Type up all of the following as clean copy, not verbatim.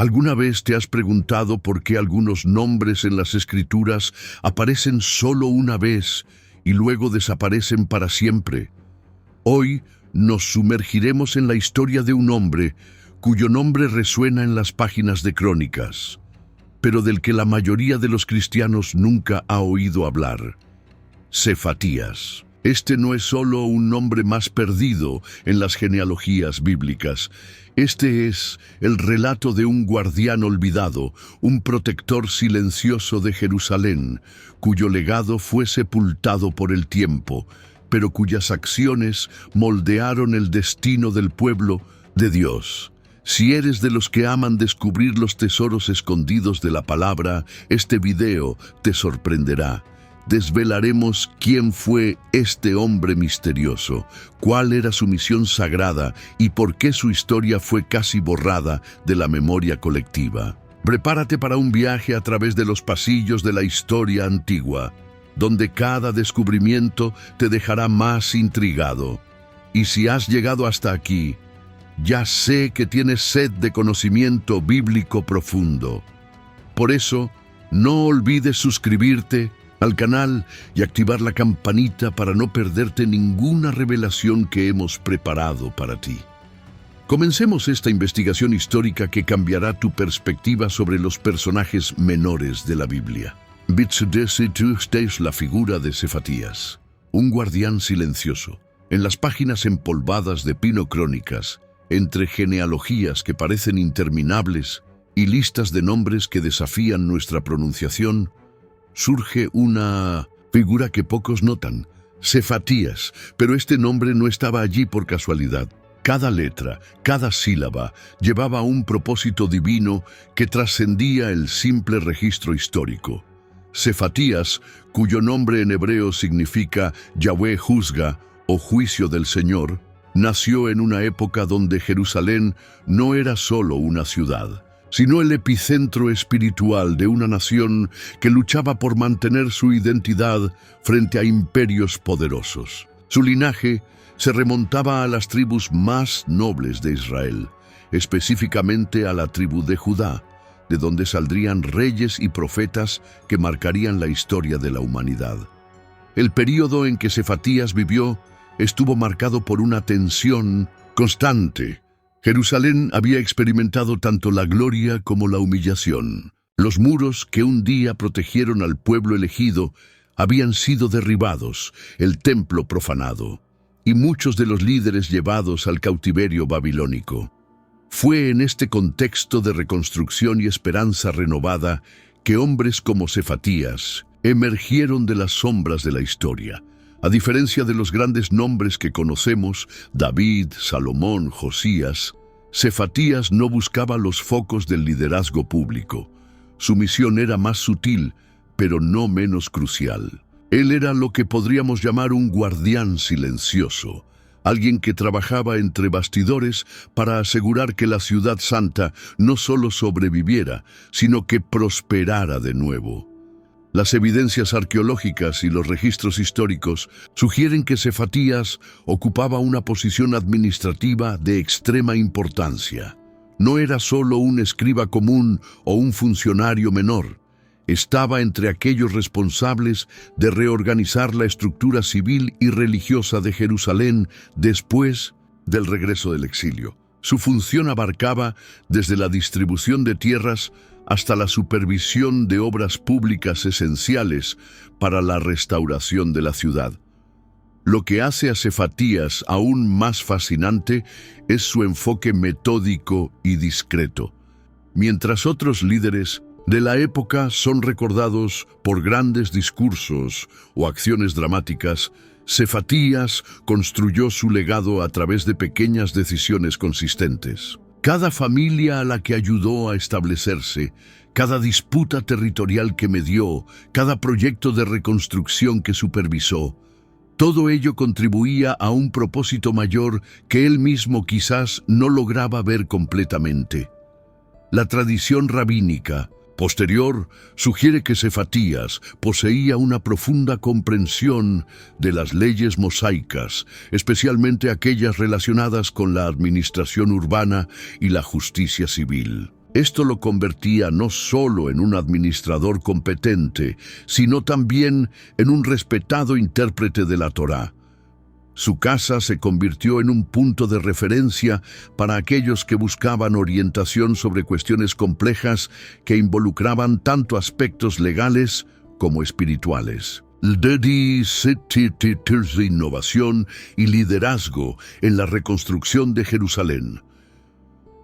¿Alguna vez te has preguntado por qué algunos nombres en las Escrituras aparecen solo una vez y luego desaparecen para siempre? Hoy nos sumergiremos en la historia de un hombre cuyo nombre resuena en las páginas de Crónicas, pero del que la mayoría de los cristianos nunca ha oído hablar: Sefatías. Este no es solo un nombre más perdido en las genealogías bíblicas. Este es el relato de un guardián olvidado, un protector silencioso de Jerusalén, cuyo legado fue sepultado por el tiempo, pero cuyas acciones moldearon el destino del pueblo de Dios. Si eres de los que aman descubrir los tesoros escondidos de la palabra, este video te sorprenderá. Desvelaremos quién fue este hombre misterioso, cuál era su misión sagrada y por qué su historia fue casi borrada de la memoria colectiva. Prepárate para un viaje a través de los pasillos de la historia antigua, donde cada descubrimiento te dejará más intrigado. Y si has llegado hasta aquí, ya sé que tienes sed de conocimiento bíblico profundo. Por eso, no olvides suscribirte al canal y activar la campanita para no perderte ninguna revelación que hemos preparado para ti. Comencemos esta investigación histórica que cambiará tu perspectiva sobre los personajes menores de la Biblia. Es la figura de Sefatías, un guardián silencioso. En las páginas empolvadas de Pino Crónicas, entre genealogías que parecen interminables y listas de nombres que desafían nuestra pronunciación, surge una figura que pocos notan: Sefatías. Pero este nombre no estaba allí por casualidad. Cada letra, cada sílaba, llevaba un propósito divino que trascendía el simple registro histórico. Sefatías, cuyo nombre en hebreo significa Yahweh juzga o juicio del Señor, nació en una época donde Jerusalén no era solo una ciudad, sino el epicentro espiritual de una nación que luchaba por mantener su identidad frente a imperios poderosos. Su linaje se remontaba a las tribus más nobles de Israel, específicamente a la tribu de Judá, de donde saldrían reyes y profetas que marcarían la historia de la humanidad. El período en que Sefatías vivió estuvo marcado por una tensión constante. Jerusalén había experimentado tanto la gloria como la humillación. Los muros que un día protegieron al pueblo elegido habían sido derribados, el templo profanado, y muchos de los líderes llevados al cautiverio babilónico. Fue en este contexto de reconstrucción y esperanza renovada que hombres como Sefatías emergieron de las sombras de la historia. A diferencia de los grandes nombres que conocemos, David, Salomón, Josías, Sefatías no buscaba los focos del liderazgo público. Su misión era más sutil, pero no menos crucial. Él era lo que podríamos llamar un guardián silencioso, alguien que trabajaba entre bastidores para asegurar que la ciudad santa no solo sobreviviera, sino que prosperara de nuevo. Las evidencias arqueológicas y los registros históricos sugieren que Sefatías ocupaba una posición administrativa de extrema importancia. No era solo un escriba común o un funcionario menor. Estaba entre aquellos responsables de reorganizar la estructura civil y religiosa de Jerusalén después del regreso del exilio. Su función abarcaba desde la distribución de tierras hasta la supervisión de obras públicas esenciales para la restauración de la ciudad. Lo que hace a Sefatías aún más fascinante es su enfoque metódico y discreto. Mientras otros líderes de la época son recordados por grandes discursos o acciones dramáticas, Sefatías construyó su legado a través de pequeñas decisiones consistentes. Cada familia a la que ayudó a establecerse, cada disputa territorial que medió, cada proyecto de reconstrucción que supervisó, todo ello contribuía a un propósito mayor que él mismo quizás no lograba ver completamente. La tradición rabínica posterior sugiere que Sefatías poseía una profunda comprensión de las leyes mosaicas, especialmente aquellas relacionadas con la administración urbana y la justicia civil. Esto lo convertía no solo en un administrador competente, sino también en un respetado intérprete de la Torá. Su casa se convirtió en un punto de referencia para aquellos que buscaban orientación sobre cuestiones complejas que involucraban tanto aspectos legales como espirituales. Innovación y liderazgo en la reconstrucción de Jerusalén.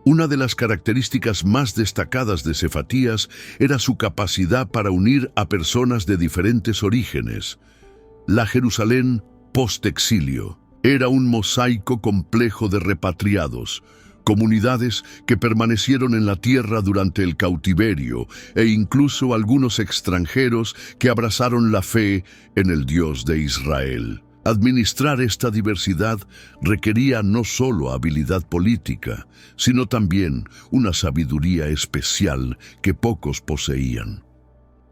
Una de las características más destacadas de Sefatías era su capacidad para unir a personas de diferentes orígenes. La Jerusalén post-exilio era un mosaico complejo de repatriados, comunidades que permanecieron en la tierra durante el cautiverio e incluso algunos extranjeros que abrazaron la fe en el Dios de Israel. Administrar esta diversidad requería no solo habilidad política, sino también una sabiduría especial que pocos poseían.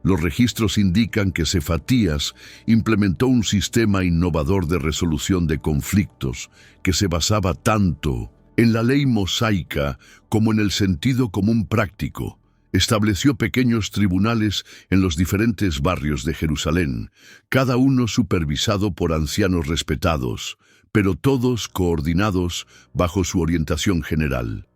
Los registros indican que Sefatías implementó un sistema innovador de resolución de conflictos que se basaba tanto en la ley mosaica como en el sentido común práctico. Estableció pequeños tribunales en los diferentes barrios de Jerusalén, cada uno supervisado por ancianos respetados, pero todos coordinados bajo su orientación general.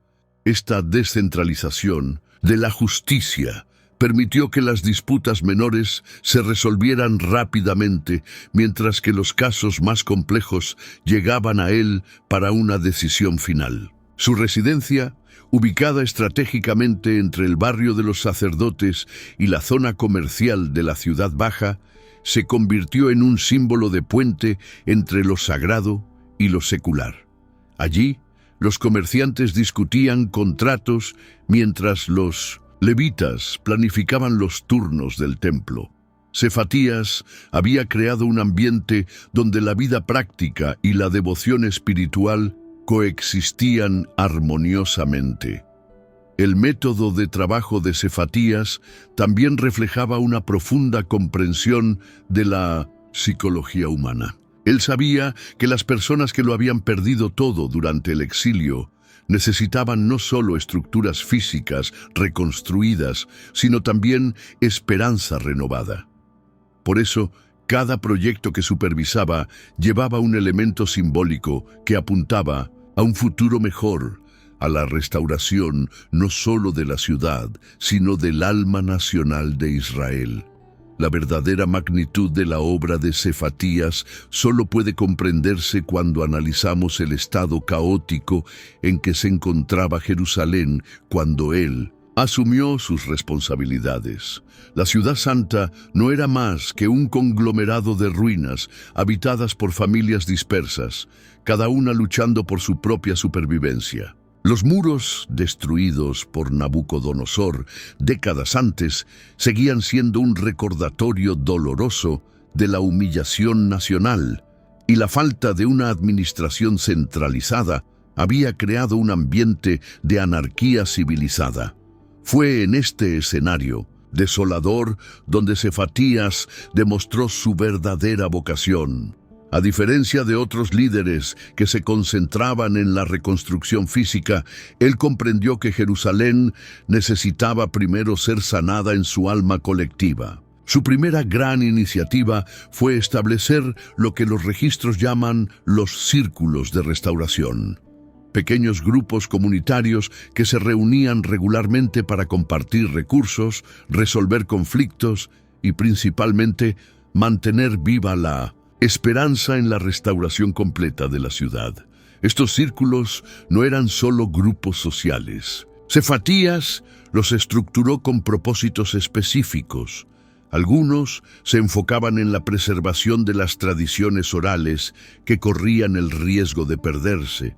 Esta descentralización de la justicia permitió que las disputas menores se resolvieran rápidamente, mientras que los casos más complejos llegaban a él para una decisión final. Su residencia, ubicada estratégicamente entre el barrio de los sacerdotes y la zona comercial de la ciudad baja, se convirtió en un símbolo de puente entre lo sagrado y lo secular. Allí, los comerciantes discutían contratos mientras los levitas planificaban los turnos del templo. Sefatías había creado un ambiente donde la vida práctica y la devoción espiritual coexistían armoniosamente. El método de trabajo de Sefatías también reflejaba una profunda comprensión de la psicología humana. Él sabía que las personas que lo habían perdido todo durante el exilio necesitaban no solo estructuras físicas reconstruidas, sino también esperanza renovada. Por eso, cada proyecto que supervisaba llevaba un elemento simbólico que apuntaba a un futuro mejor, a la restauración no solo de la ciudad, sino del alma nacional de Israel. La verdadera magnitud de la obra de Sefatías solo puede comprenderse cuando analizamos el estado caótico en que se encontraba Jerusalén cuando él asumió sus responsabilidades. La ciudad santa no era más que un conglomerado de ruinas habitadas por familias dispersas, cada una luchando por su propia supervivencia. Los muros destruidos por Nabucodonosor décadas antes seguían siendo un recordatorio doloroso de la humillación nacional, y la falta de una administración centralizada había creado un ambiente de anarquía civilizada. Fue en este escenario desolador donde Sefatías demostró su verdadera vocación. A diferencia de otros líderes que se concentraban en la reconstrucción física, él comprendió que Jerusalén necesitaba primero ser sanada en su alma colectiva. Su primera gran iniciativa fue establecer lo que los registros llaman los círculos de restauración. Pequeños grupos comunitarios que se reunían regularmente para compartir recursos, resolver conflictos y principalmente mantener viva la esperanza en la restauración completa de la ciudad. Estos círculos no eran solo grupos sociales. Sefatías los estructuró con propósitos específicos. Algunos se enfocaban en la preservación de las tradiciones orales que corrían el riesgo de perderse.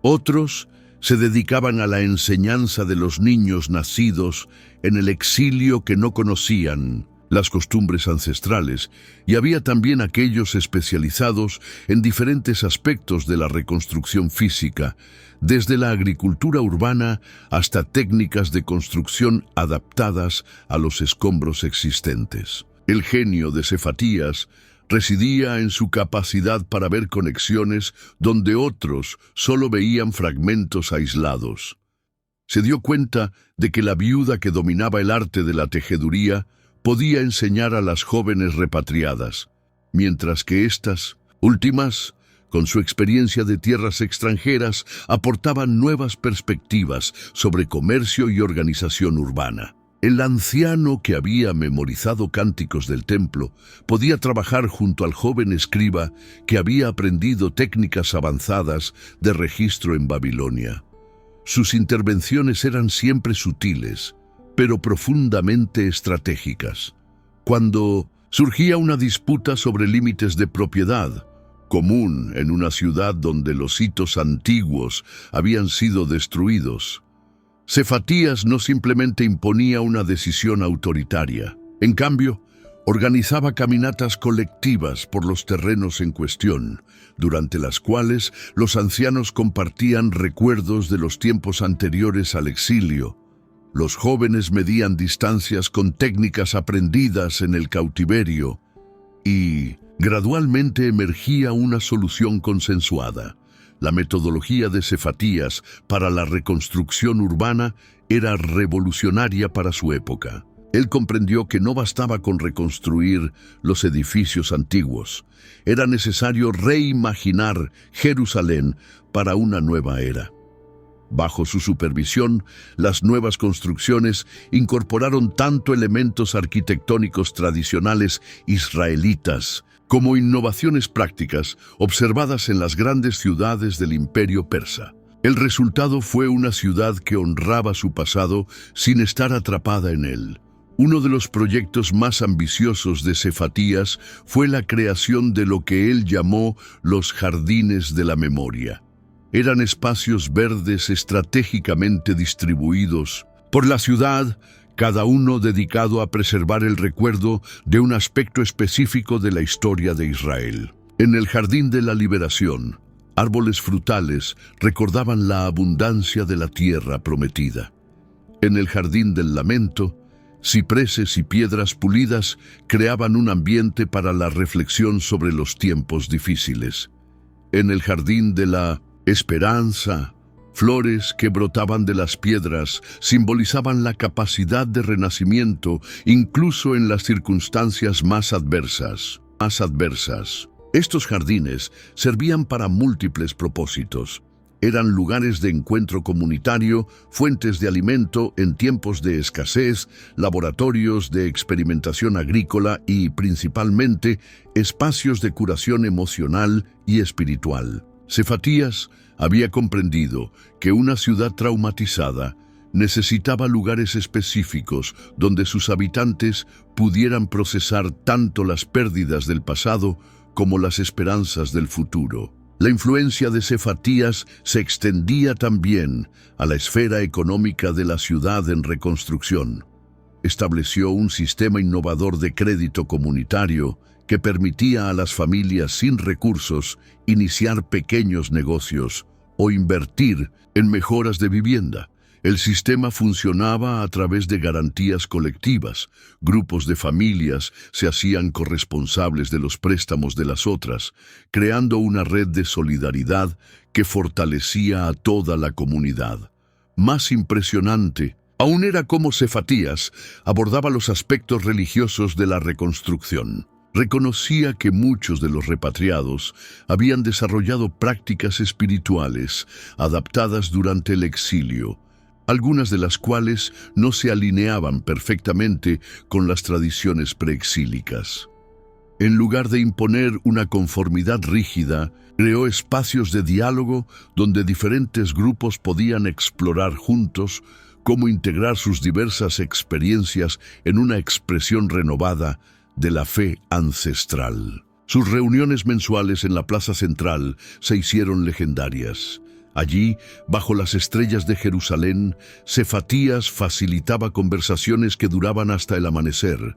Otros se dedicaban a la enseñanza de los niños nacidos en el exilio que no conocían las costumbres ancestrales, y había también aquellos especializados en diferentes aspectos de la reconstrucción física, desde la agricultura urbana hasta técnicas de construcción adaptadas a los escombros existentes. El genio de Sefatías residía en su capacidad para ver conexiones donde otros solo veían fragmentos aislados. Se dio cuenta de que la viuda que dominaba el arte de la tejeduría podía enseñar a las jóvenes repatriadas, mientras que estas últimas, con su experiencia de tierras extranjeras, aportaban nuevas perspectivas sobre comercio y organización urbana. El anciano que había memorizado cánticos del templo podía trabajar junto al joven escriba que había aprendido técnicas avanzadas de registro en Babilonia. Sus intervenciones eran siempre sutiles, pero profundamente estratégicas. Cuando surgía una disputa sobre límites de propiedad, común en una ciudad donde los hitos antiguos habían sido destruidos, Sefatías no simplemente imponía una decisión autoritaria. En cambio, organizaba caminatas colectivas por los terrenos en cuestión, durante las cuales los ancianos compartían recuerdos de los tiempos anteriores al exilio. Los jóvenes medían distancias con técnicas aprendidas en el cautiverio y gradualmente emergía una solución consensuada. La metodología de Sefatías para la reconstrucción urbana era revolucionaria para su época. Él comprendió que no bastaba con reconstruir los edificios antiguos. Era necesario reimaginar Jerusalén para una nueva era. Bajo su supervisión, las nuevas construcciones incorporaron tanto elementos arquitectónicos tradicionales israelitas como innovaciones prácticas observadas en las grandes ciudades del Imperio Persa. El resultado fue una ciudad que honraba su pasado sin estar atrapada en él. Uno de los proyectos más ambiciosos de Sefatías fue la creación de lo que él llamó los Jardines de la Memoria. Eran espacios verdes estratégicamente distribuidos por la ciudad, cada uno dedicado a preservar el recuerdo de un aspecto específico de la historia de Israel. En el Jardín de la Liberación, árboles frutales recordaban la abundancia de la tierra prometida. En el Jardín del Lamento, cipreses y piedras pulidas creaban un ambiente para la reflexión sobre los tiempos difíciles. En el Jardín de la Esperanza, flores que brotaban de las piedras simbolizaban la capacidad de renacimiento incluso en las circunstancias más adversas. Estos jardines servían para múltiples propósitos. Eran lugares de encuentro comunitario, fuentes de alimento en tiempos de escasez, laboratorios de experimentación agrícola y, principalmente, espacios de curación emocional y espiritual. Sefatías había comprendido que una ciudad traumatizada necesitaba lugares específicos donde sus habitantes pudieran procesar tanto las pérdidas del pasado como las esperanzas del futuro. La influencia de Sefatías se extendía también a la esfera económica de la ciudad en reconstrucción. Estableció un sistema innovador de crédito comunitario que permitía a las familias sin recursos iniciar pequeños negocios o invertir en mejoras de vivienda. El sistema funcionaba a través de garantías colectivas. Grupos de familias se hacían corresponsables de los préstamos de las otras, creando una red de solidaridad que fortalecía a toda la comunidad. Más impresionante aún era cómo Sefatías abordaba los aspectos religiosos de la reconstrucción. Reconocía que muchos de los repatriados habían desarrollado prácticas espirituales adaptadas durante el exilio, algunas de las cuales no se alineaban perfectamente con las tradiciones preexílicas. En lugar de imponer una conformidad rígida, creó espacios de diálogo donde diferentes grupos podían explorar juntos cómo integrar sus diversas experiencias en una expresión renovada de la fe ancestral. Sus reuniones mensuales en la plaza central se hicieron legendarias. Allí, bajo las estrellas de Jerusalén, Sefatías facilitaba conversaciones que duraban hasta el amanecer,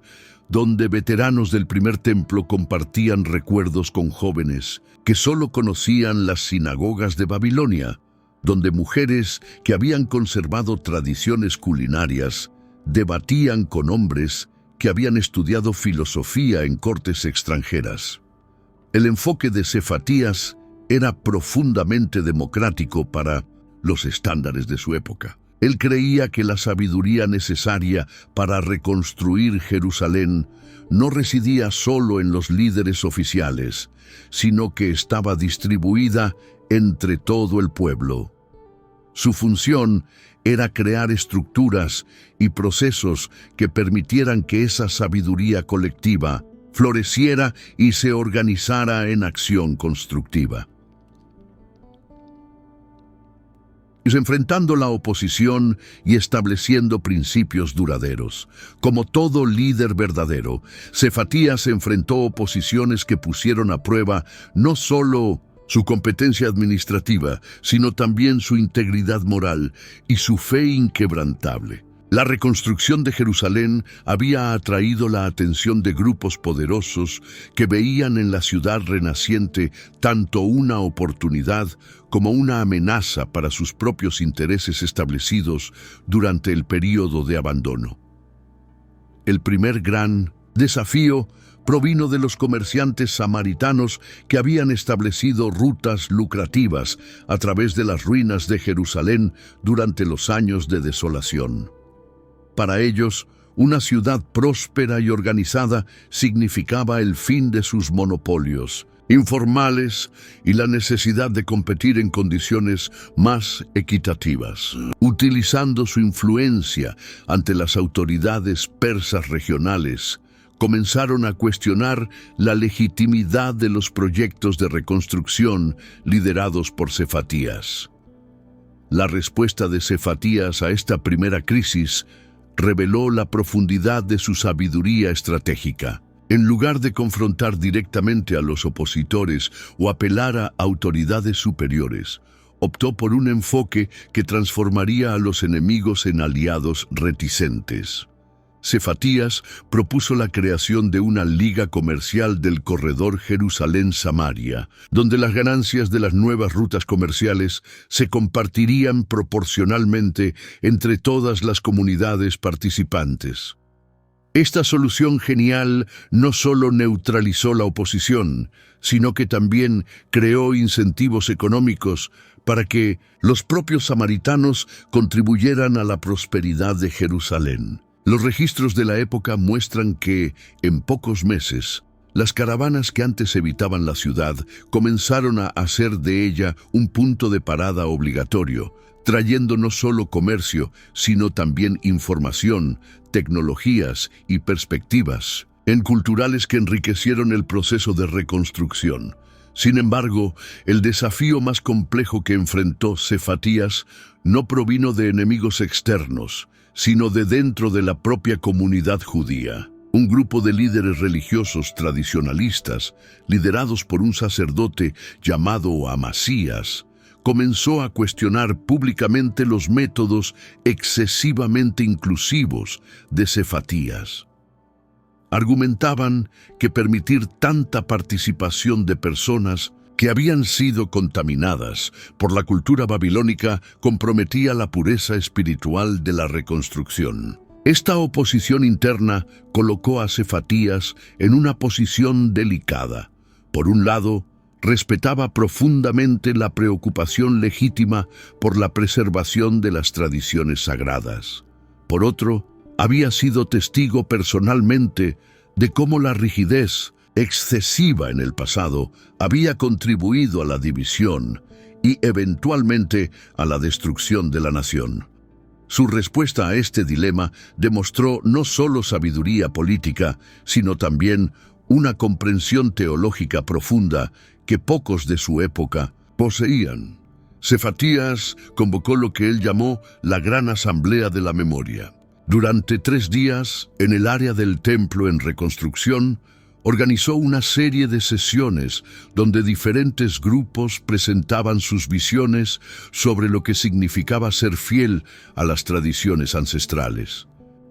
donde veteranos del primer templo compartían recuerdos con jóvenes que solo conocían las sinagogas de Babilonia, donde mujeres que habían conservado tradiciones culinarias debatían con hombres que habían estudiado filosofía en cortes extranjeras. El enfoque de Sefatías era profundamente democrático para los estándares de su época. Él creía que la sabiduría necesaria para reconstruir Jerusalén no residía solo en los líderes oficiales, sino que estaba distribuida entre todo el pueblo. Su función era crear estructuras y procesos que permitieran que esa sabiduría colectiva floreciera y se organizara en acción constructiva. Enfrentando la oposición y estableciendo principios duraderos. Como todo líder verdadero, Sefatías se enfrentó a oposiciones que pusieron a prueba no solo su competencia administrativa, sino también su integridad moral y su fe inquebrantable. La reconstrucción de Jerusalén había atraído la atención de grupos poderosos que veían en la ciudad renaciente tanto una oportunidad como una amenaza para sus propios intereses establecidos durante el período de abandono. El primer gran desafío provino de los comerciantes samaritanos que habían establecido rutas lucrativas a través de las ruinas de Jerusalén durante los años de desolación. Para ellos, una ciudad próspera y organizada significaba el fin de sus monopolios informales y la necesidad de competir en condiciones más equitativas. Utilizando su influencia ante las autoridades persas regionales, comenzaron a cuestionar la legitimidad de los proyectos de reconstrucción liderados por Sefatías. La respuesta de Sefatías a esta primera crisis reveló la profundidad de su sabiduría estratégica. En lugar de confrontar directamente a los opositores o apelar a autoridades superiores, optó por un enfoque que transformaría a los enemigos en aliados reticentes. Sefatías propuso la creación de una liga comercial del corredor Jerusalén-Samaria, donde las ganancias de las nuevas rutas comerciales se compartirían proporcionalmente entre todas las comunidades participantes. Esta solución genial no solo neutralizó la oposición, sino que también creó incentivos económicos para que los propios samaritanos contribuyeran a la prosperidad de Jerusalén. Los registros de la época muestran que, en pocos meses, las caravanas que antes evitaban la ciudad comenzaron a hacer de ella un punto de parada obligatorio, trayendo no solo comercio, sino también información, tecnologías y perspectivas culturales que enriquecieron el proceso de reconstrucción. Sin embargo, el desafío más complejo que enfrentó Sefatías no provino de enemigos externos, sino de dentro de la propia comunidad judía. Un grupo de líderes religiosos tradicionalistas, liderados por un sacerdote llamado Amasías, comenzó a cuestionar públicamente los métodos excesivamente inclusivos de Sefatías. Argumentaban que permitir tanta participación de personas que habían sido contaminadas por la cultura babilónica comprometía la pureza espiritual de la reconstrucción. Esta oposición interna colocó a Sefatías en una posición delicada. Por un lado, respetaba profundamente la preocupación legítima por la preservación de las tradiciones sagradas. Por otro, había sido testigo personalmente de cómo la rigidez excesiva en el pasado había contribuido a la división y eventualmente a la destrucción de la nación. Su respuesta a este dilema demostró no solo sabiduría política, sino también una comprensión teológica profunda que pocos de su época poseían. Sefatías convocó lo que él llamó la Gran Asamblea de la Memoria. Durante 3 días, en el área del templo en reconstrucción, organizó una serie de sesiones donde diferentes grupos presentaban sus visiones sobre lo que significaba ser fiel a las tradiciones ancestrales.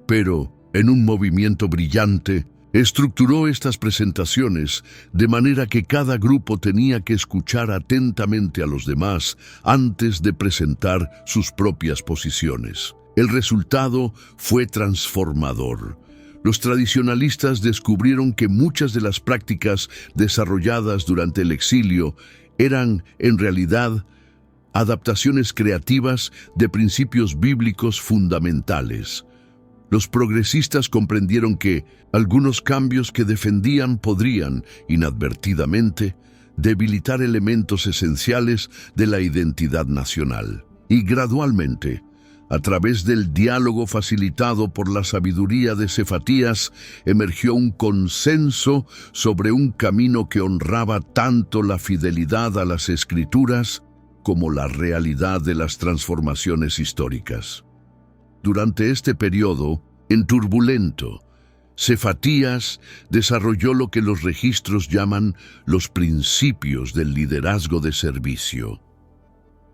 Pero, en un movimiento brillante, estructuró estas presentaciones de manera que cada grupo tenía que escuchar atentamente a los demás antes de presentar sus propias posiciones. El resultado fue transformador. Los tradicionalistas descubrieron que muchas de las prácticas desarrolladas durante el exilio eran, en realidad, adaptaciones creativas de principios bíblicos fundamentales. Los progresistas comprendieron que algunos cambios que defendían podrían, inadvertidamente, debilitar elementos esenciales de la identidad nacional. Y gradualmente, a través del diálogo facilitado por la sabiduría de Cefatías, emergió un consenso sobre un camino que honraba tanto la fidelidad a las Escrituras como la realidad de las transformaciones históricas. Durante este periodo, en turbulento, Cefatías desarrolló lo que los registros llaman los principios del liderazgo de servicio.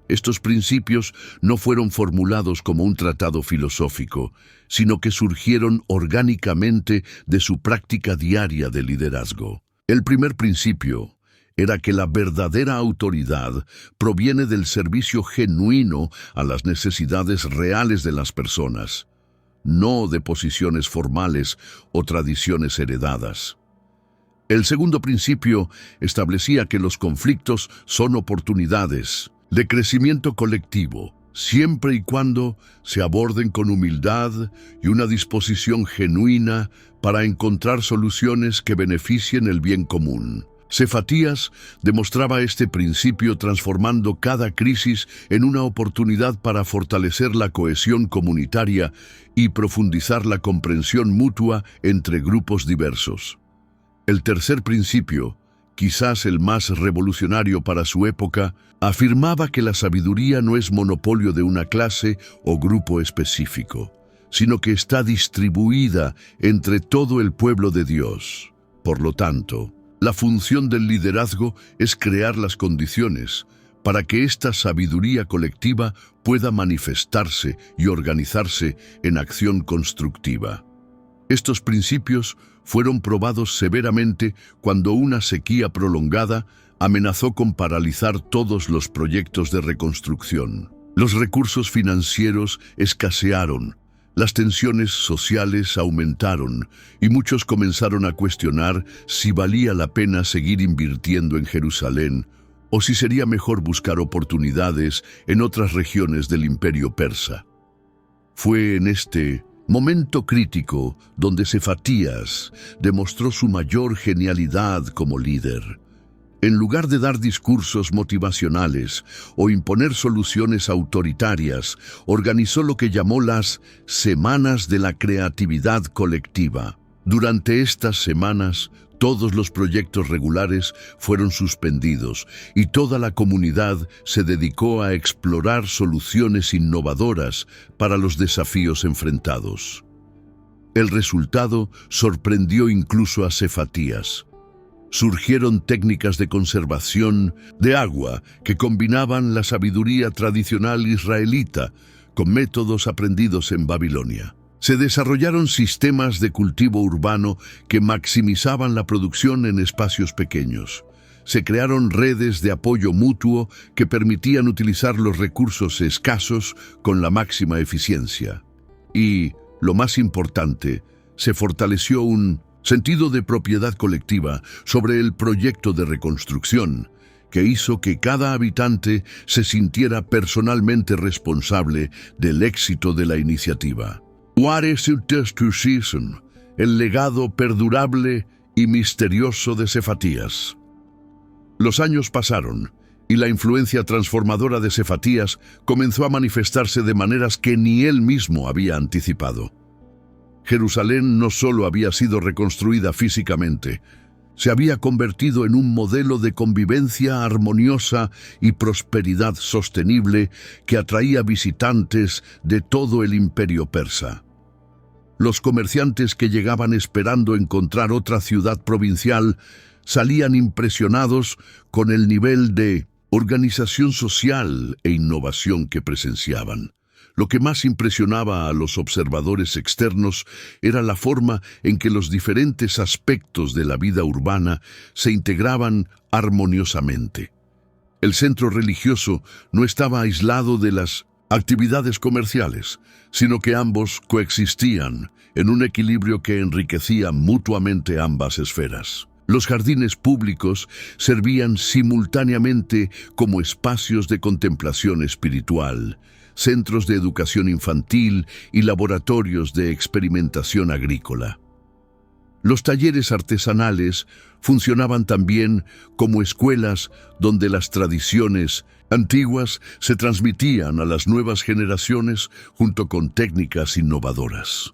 Estos principios no fueron formulados como un tratado filosófico, sino que surgieron orgánicamente de su práctica diaria de liderazgo. El primer principio era que la verdadera autoridad proviene del servicio genuino a las necesidades reales de las personas, no de posiciones formales o tradiciones heredadas. El segundo principio establecía que los conflictos son oportunidades de crecimiento colectivo, siempre y cuando se aborden con humildad y una disposición genuina para encontrar soluciones que beneficien el bien común. Cefatías demostraba este principio transformando cada crisis en una oportunidad para fortalecer la cohesión comunitaria y profundizar la comprensión mutua entre grupos diversos. El tercer principio, quizás el más revolucionario para su época, afirmaba que la sabiduría no es monopolio de una clase o grupo específico, sino que está distribuida entre todo el pueblo de Dios. Por lo tanto, la función del liderazgo es crear las condiciones para que esta sabiduría colectiva pueda manifestarse y organizarse en acción constructiva. Estos principios fueron probados severamente cuando una sequía prolongada amenazó con paralizar todos los proyectos de reconstrucción. Los recursos financieros escasearon, las tensiones sociales aumentaron y muchos comenzaron a cuestionar si valía la pena seguir invirtiendo en Jerusalén o si sería mejor buscar oportunidades en otras regiones del Imperio Persa. Fue en este momento crítico donde Cefatías demostró su mayor genialidad como líder. En lugar de dar discursos motivacionales o imponer soluciones autoritarias, organizó lo que llamó las Semanas de la Creatividad Colectiva. Durante estas semanas, todos los proyectos regulares fueron suspendidos y toda la comunidad se dedicó a explorar soluciones innovadoras para los desafíos enfrentados. El resultado sorprendió incluso a Cefatías. Surgieron técnicas de conservación de agua que combinaban la sabiduría tradicional israelita con métodos aprendidos en Babilonia. Se desarrollaron sistemas de cultivo urbano que maximizaban la producción en espacios pequeños. Se crearon redes de apoyo mutuo que permitían utilizar los recursos escasos con la máxima eficiencia. Y, lo más importante, se fortaleció un sentido de propiedad colectiva sobre el proyecto de reconstrucción, que hizo que cada habitante se sintiera personalmente responsable del éxito de la iniciativa. What is it to season? El legado perdurable y misterioso de Cefatías. Los años pasaron y la influencia transformadora de Cefatías comenzó a manifestarse de maneras que ni él mismo había anticipado. Jerusalén no solo había sido reconstruida físicamente, se había convertido en un modelo de convivencia armoniosa y prosperidad sostenible que atraía visitantes de todo el imperio persa. Los comerciantes que llegaban esperando encontrar otra ciudad provincial salían impresionados con el nivel de organización social e innovación que presenciaban. Lo que más impresionaba a los observadores externos era la forma en que los diferentes aspectos de la vida urbana se integraban armoniosamente. El centro religioso no estaba aislado de las actividades comerciales, sino que ambos coexistían en un equilibrio que enriquecía mutuamente ambas esferas. Los jardines públicos servían simultáneamente como espacios de contemplación espiritual, centros de educación infantil y laboratorios de experimentación agrícola. Los talleres artesanales funcionaban también como escuelas donde las tradiciones antiguas se transmitían a las nuevas generaciones junto con técnicas innovadoras.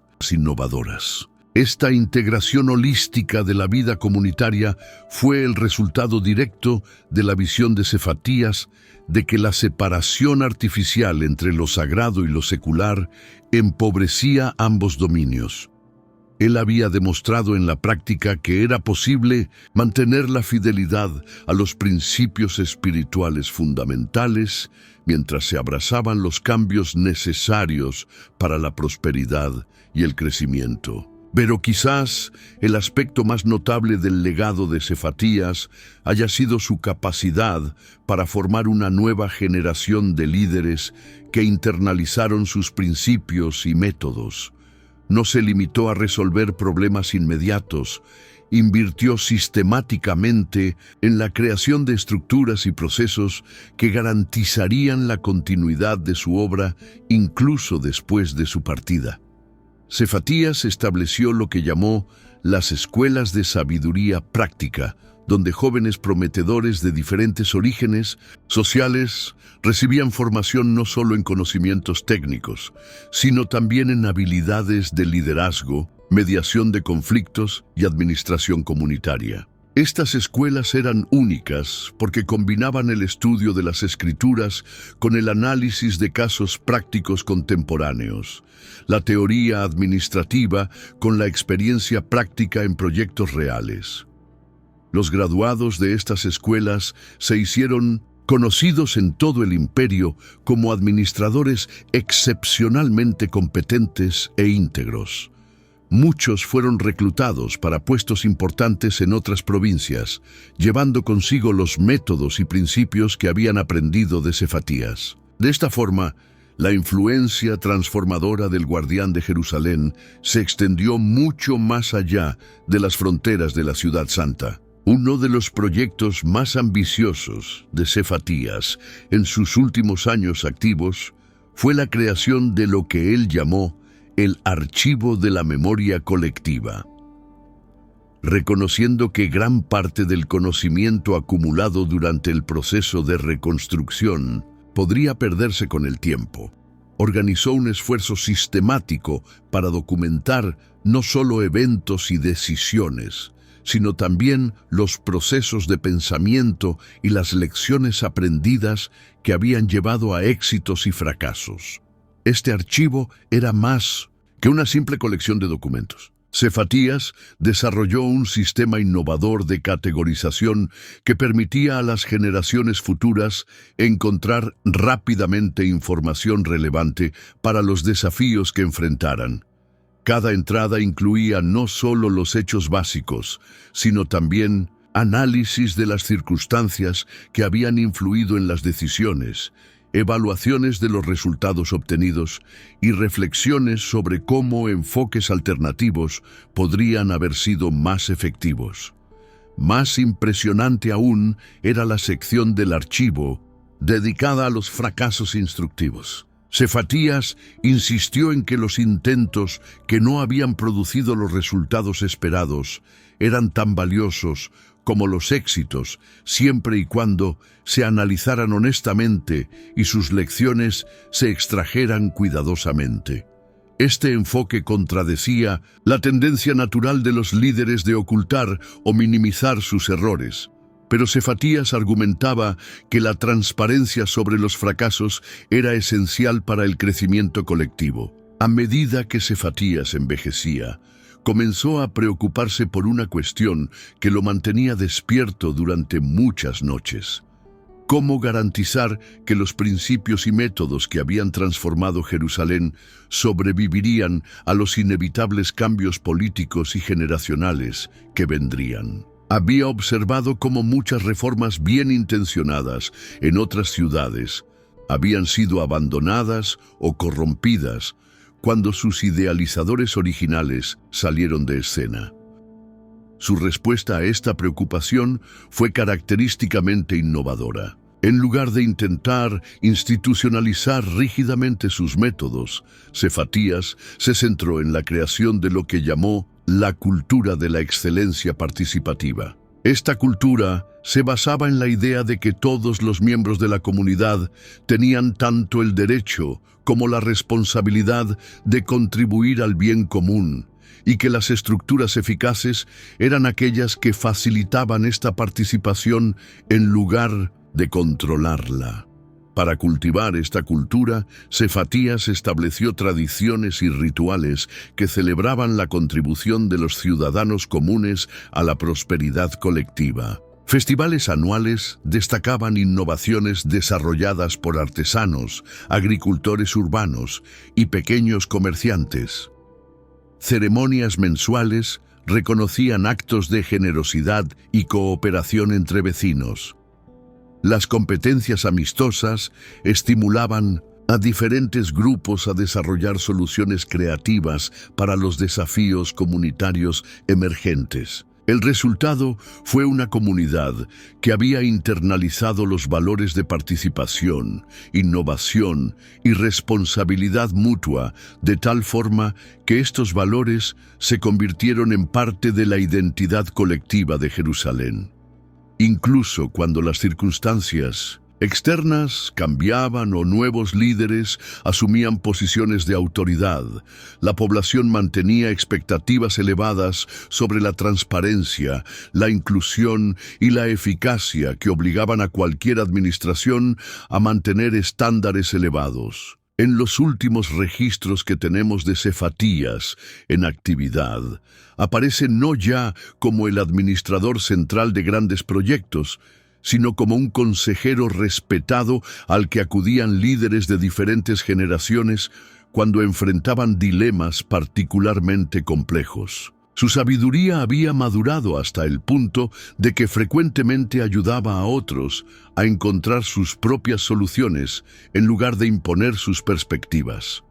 Esta integración holística de la vida comunitaria fue el resultado directo de la visión de Sefatías de que la separación artificial entre lo sagrado y lo secular empobrecía ambos dominios. Él había demostrado en la práctica que era posible mantener la fidelidad a los principios espirituales fundamentales mientras se abrazaban los cambios necesarios para la prosperidad y el crecimiento. Pero quizás el aspecto más notable del legado de Sefatías haya sido su capacidad para formar una nueva generación de líderes que internalizaron sus principios y métodos. No se limitó a resolver problemas inmediatos, invirtió sistemáticamente en la creación de estructuras y procesos que garantizarían la continuidad de su obra incluso después de su partida. Sefatías estableció lo que llamó las escuelas de sabiduría práctica, donde jóvenes prometedores de diferentes orígenes sociales recibían formación no solo en conocimientos técnicos, sino también en habilidades de liderazgo, mediación de conflictos y administración comunitaria. Estas escuelas eran únicas porque combinaban el estudio de las escrituras con el análisis de casos prácticos contemporáneos, la teoría administrativa con la experiencia práctica en proyectos reales. Los graduados de estas escuelas se hicieron conocidos en todo el imperio como administradores excepcionalmente competentes e íntegros. Muchos fueron reclutados para puestos importantes en otras provincias, llevando consigo los métodos y principios que habían aprendido de Sefatías. De esta forma, la influencia transformadora del guardián de Jerusalén se extendió mucho más allá de las fronteras de la ciudad santa. Uno de los proyectos más ambiciosos de Sefatías en sus últimos años activos fue la creación de lo que él llamó el archivo de la memoria colectiva. Reconociendo que gran parte del conocimiento acumulado durante el proceso de reconstrucción podría perderse con el tiempo, organizó un esfuerzo sistemático para documentar no solo eventos y decisiones, sino también los procesos de pensamiento y las lecciones aprendidas que habían llevado a éxitos y fracasos. Este archivo era más que una simple colección de documentos. Sefatías desarrolló un sistema innovador de categorización que permitía a las generaciones futuras encontrar rápidamente información relevante para los desafíos que enfrentaran. Cada entrada incluía no solo los hechos básicos, sino también análisis de las circunstancias que habían influido en las decisiones, evaluaciones de los resultados obtenidos y reflexiones sobre cómo enfoques alternativos podrían haber sido más efectivos. Más impresionante aún era la sección del archivo dedicada a los fracasos instructivos. Sefatías insistió en que los intentos que no habían producido los resultados esperados eran tan valiosos como los éxitos, siempre y cuando se analizaran honestamente y sus lecciones se extrajeran cuidadosamente. Este enfoque contradecía la tendencia natural de los líderes de ocultar o minimizar sus errores. Pero Sefatías argumentaba que la transparencia sobre los fracasos era esencial para el crecimiento colectivo. A medida que Sefatías envejecía, comenzó a preocuparse por una cuestión que lo mantenía despierto durante muchas noches. ¿Cómo garantizar que los principios y métodos que habían transformado Jerusalén sobrevivirían a los inevitables cambios políticos y generacionales que vendrían? Había observado cómo muchas reformas bien intencionadas en otras ciudades habían sido abandonadas o corrompidas cuando sus idealizadores originales salieron de escena. Su respuesta a esta preocupación fue característicamente innovadora. En lugar de intentar institucionalizar rígidamente sus métodos, Sefatías se centró en la creación de lo que llamó la cultura de la excelencia participativa. Esta cultura se basaba en la idea de que todos los miembros de la comunidad tenían tanto el derecho como la responsabilidad de contribuir al bien común, y que las estructuras eficaces eran aquellas que facilitaban esta participación en lugar de controlarla. Para cultivar esta cultura, Sefatías estableció tradiciones y rituales que celebraban la contribución de los ciudadanos comunes a la prosperidad colectiva. Festivales anuales destacaban innovaciones desarrolladas por artesanos, agricultores urbanos y pequeños comerciantes. Ceremonias mensuales reconocían actos de generosidad y cooperación entre vecinos. Las competencias amistosas estimulaban a diferentes grupos a desarrollar soluciones creativas para los desafíos comunitarios emergentes. El resultado fue una comunidad que había internalizado los valores de participación, innovación y responsabilidad mutua, de tal forma que estos valores se convirtieron en parte de la identidad colectiva de Jerusalén. Incluso cuando las circunstancias externas cambiaban o nuevos líderes asumían posiciones de autoridad, la población mantenía expectativas elevadas sobre la transparencia, la inclusión y la eficacia que obligaban a cualquier administración a mantener estándares elevados. En los últimos registros que tenemos de Sefatías en actividad, aparece no ya como el administrador central de grandes proyectos, sino como un consejero respetado al que acudían líderes de diferentes generaciones cuando enfrentaban dilemas particularmente complejos. Su sabiduría había madurado hasta el punto de que frecuentemente ayudaba a otros a encontrar sus propias soluciones en lugar de imponer sus perspectivas.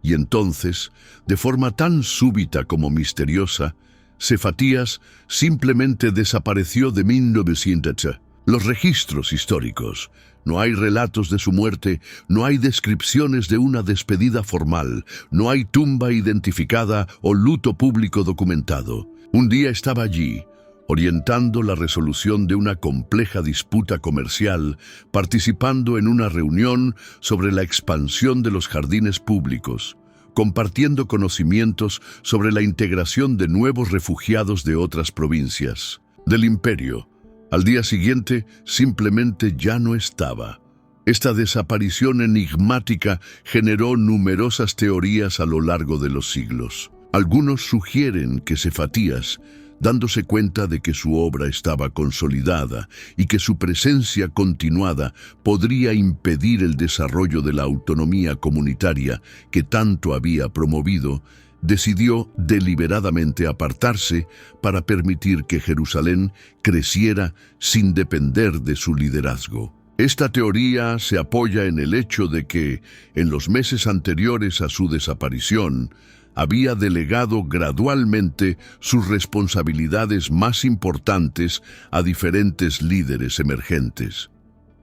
Y entonces, de forma tan súbita como misteriosa, Sefatías simplemente desapareció de 1900. Los registros históricos. No hay relatos de su muerte, no hay descripciones de una despedida formal, no hay tumba identificada o luto público documentado. Un día estaba allí, orientando la resolución de una compleja disputa comercial, participando en una reunión sobre la expansión de los jardines públicos, compartiendo conocimientos sobre la integración de nuevos refugiados de otras provincias, del imperio. Al día siguiente, simplemente ya no estaba. Esta desaparición enigmática generó numerosas teorías a lo largo de los siglos. Algunos sugieren que Sefatías, dándose cuenta de que su obra estaba consolidada y que su presencia continuada podría impedir el desarrollo de la autonomía comunitaria que tanto había promovido, decidió deliberadamente apartarse para permitir que Jerusalén creciera sin depender de su liderazgo. Esta teoría se apoya en el hecho de que, en los meses anteriores a su desaparición, había delegado gradualmente sus responsabilidades más importantes a diferentes líderes emergentes.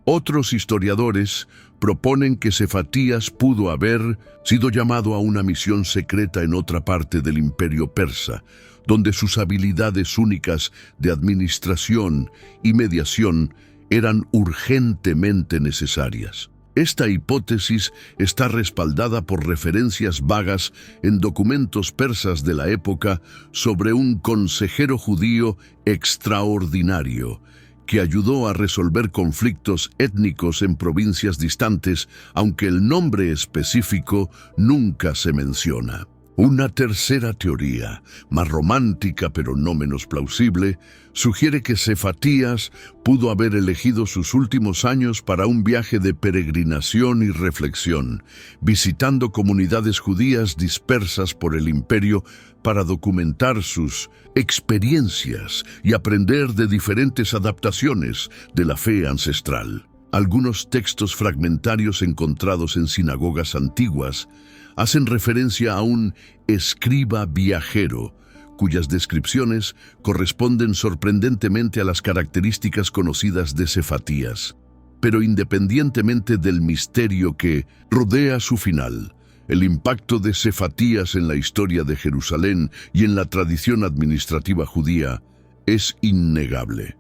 Otros historiadores proponen que Sefatías pudo haber sido llamado a una misión secreta en otra parte del imperio persa, donde sus habilidades únicas de administración y mediación eran urgentemente necesarias. Esta hipótesis está respaldada por referencias vagas en documentos persas de la época sobre un consejero judío extraordinario que ayudó a resolver conflictos étnicos en provincias distantes, aunque el nombre específico nunca se menciona. Una tercera teoría, más romántica pero no menos plausible, sugiere que Sefatías pudo haber elegido sus últimos años para un viaje de peregrinación y reflexión, visitando comunidades judías dispersas por el imperio para documentar sus experiencias y aprender de diferentes adaptaciones de la fe ancestral. Algunos textos fragmentarios encontrados en sinagogas antiguas hacen referencia a un escriba viajero, cuyas descripciones corresponden sorprendentemente a las características conocidas de Sefatías. Pero independientemente del misterio que rodea su final, el impacto de Sefatías en la historia de Jerusalén y en la tradición administrativa judía es innegable.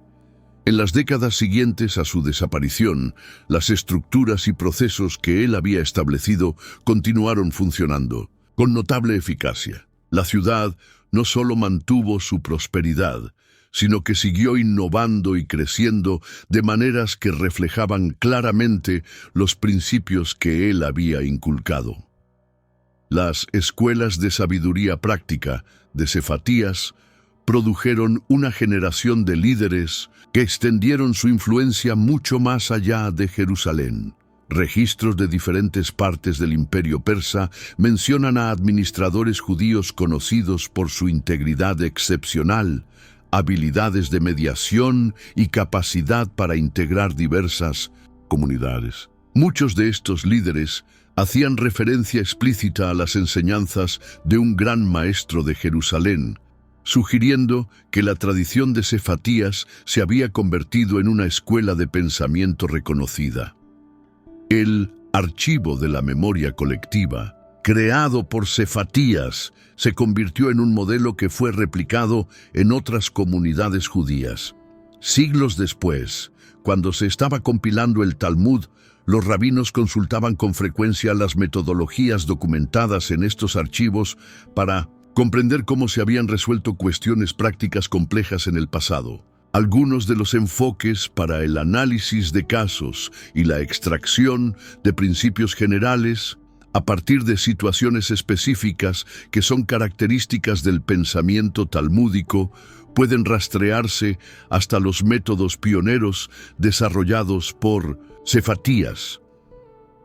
En las décadas siguientes a su desaparición, las estructuras y procesos que él había establecido continuaron funcionando, con notable eficacia. La ciudad no solo mantuvo su prosperidad, sino que siguió innovando y creciendo de maneras que reflejaban claramente los principios que él había inculcado. Las escuelas de sabiduría práctica de Sefatías produjeron una generación de líderes que extendieron su influencia mucho más allá de Jerusalén. Registros de diferentes partes del Imperio Persa mencionan a administradores judíos conocidos por su integridad excepcional, habilidades de mediación y capacidad para integrar diversas comunidades. Muchos de estos líderes hacían referencia explícita a las enseñanzas de un gran maestro de Jerusalén, sugiriendo que la tradición de Sefatías se había convertido en una escuela de pensamiento reconocida. El archivo de la memoria colectiva, creado por Sefatías, se convirtió en un modelo que fue replicado en otras comunidades judías. Siglos después, cuando se estaba compilando el Talmud, los rabinos consultaban con frecuencia las metodologías documentadas en estos archivos para comprender cómo se habían resuelto cuestiones prácticas complejas en el pasado. Algunos de los enfoques para el análisis de casos y la extracción de principios generales a partir de situaciones específicas que son características del pensamiento talmúdico pueden rastrearse hasta los métodos pioneros desarrollados por Sefatías.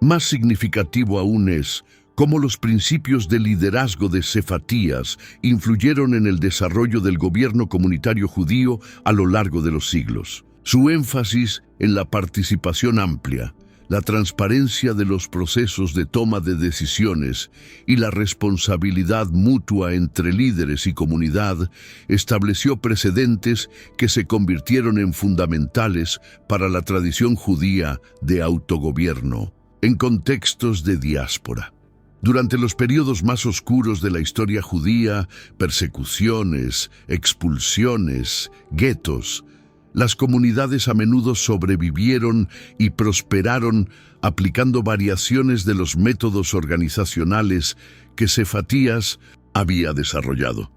Más significativo aún es cómo los principios de liderazgo de Sefatías influyeron en el desarrollo del gobierno comunitario judío a lo largo de los siglos. Su énfasis en la participación amplia, la transparencia de los procesos de toma de decisiones y la responsabilidad mutua entre líderes y comunidad estableció precedentes que se convirtieron en fundamentales para la tradición judía de autogobierno en contextos de diáspora. Durante los periodos más oscuros de la historia judía, persecuciones, expulsiones, guetos, las comunidades a menudo sobrevivieron y prosperaron aplicando variaciones de los métodos organizacionales que Sefatías había desarrollado.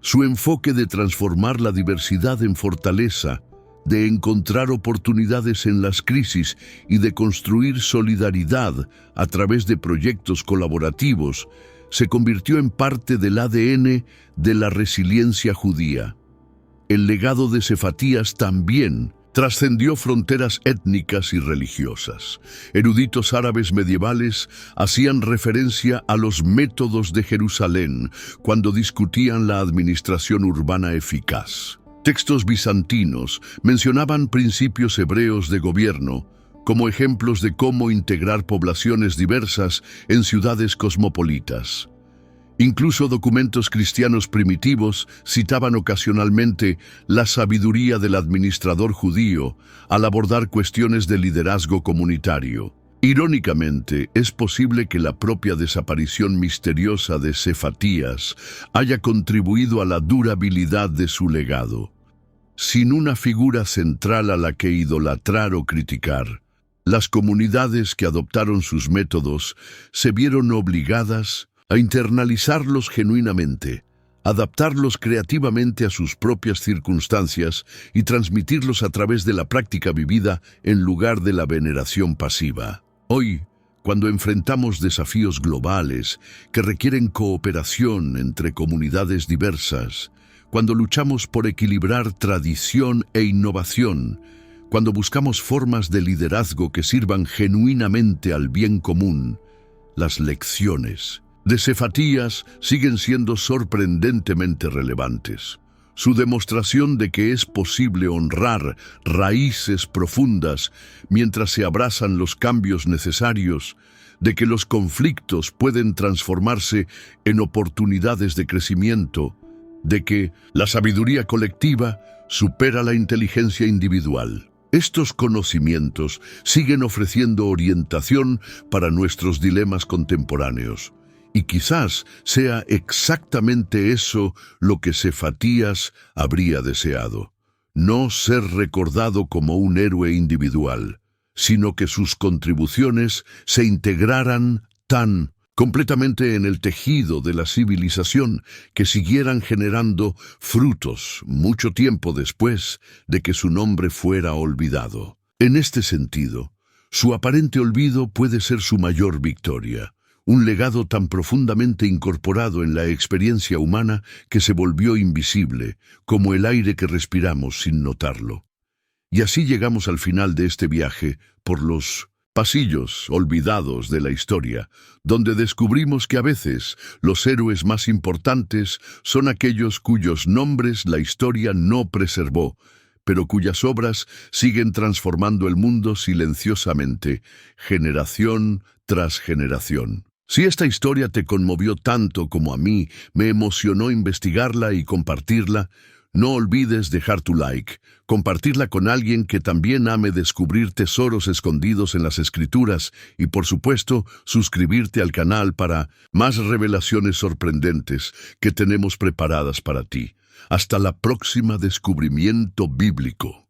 Su enfoque de transformar la diversidad en fortaleza, de encontrar oportunidades en las crisis y de construir solidaridad a través de proyectos colaborativos, se convirtió en parte del ADN de la resiliencia judía. El legado de Sefatías también trascendió fronteras étnicas y religiosas. Eruditos árabes medievales hacían referencia a los métodos de Jerusalén cuando discutían la administración urbana eficaz. Textos bizantinos mencionaban principios hebreos de gobierno como ejemplos de cómo integrar poblaciones diversas en ciudades cosmopolitas. Incluso documentos cristianos primitivos citaban ocasionalmente la sabiduría del administrador judío al abordar cuestiones de liderazgo comunitario. Irónicamente, es posible que la propia desaparición misteriosa de Sefatías haya contribuido a la durabilidad de su legado. Sin una figura central a la que idolatrar o criticar, las comunidades que adoptaron sus métodos se vieron obligadas a internalizarlos genuinamente, adaptarlos creativamente a sus propias circunstancias y transmitirlos a través de la práctica vivida en lugar de la veneración pasiva. Hoy, cuando enfrentamos desafíos globales que requieren cooperación entre comunidades diversas, cuando luchamos por equilibrar tradición e innovación, cuando buscamos formas de liderazgo que sirvan genuinamente al bien común, las lecciones de Sefatías siguen siendo sorprendentemente relevantes. Su demostración de que es posible honrar raíces profundas mientras se abrazan los cambios necesarios de que los conflictos pueden transformarse en oportunidades de crecimiento, de que la sabiduría colectiva supera la inteligencia individual. Estos conocimientos siguen ofreciendo orientación para nuestros dilemas contemporáneos. Y quizás sea exactamente eso lo que Cefatías habría deseado. No ser recordado como un héroe individual, sino que sus contribuciones se integraran tan completamente en el tejido de la civilización que siguieran generando frutos mucho tiempo después de que su nombre fuera olvidado. En este sentido, su aparente olvido puede ser su mayor victoria, un legado tan profundamente incorporado en la experiencia humana que se volvió invisible, como el aire que respiramos sin notarlo. Y así llegamos al final de este viaje por los pasillos olvidados de la historia, donde descubrimos que a veces los héroes más importantes son aquellos cuyos nombres la historia no preservó, pero cuyas obras siguen transformando el mundo silenciosamente, generación tras generación. Si esta historia te conmovió tanto como a mí, me emocionó investigarla y compartirla, no olvides dejar tu like, compartirla con alguien que también ame descubrir tesoros escondidos en las Escrituras y, por supuesto, suscribirte al canal para más revelaciones sorprendentes que tenemos preparadas para ti. Hasta la próxima Descubrimiento Bíblico.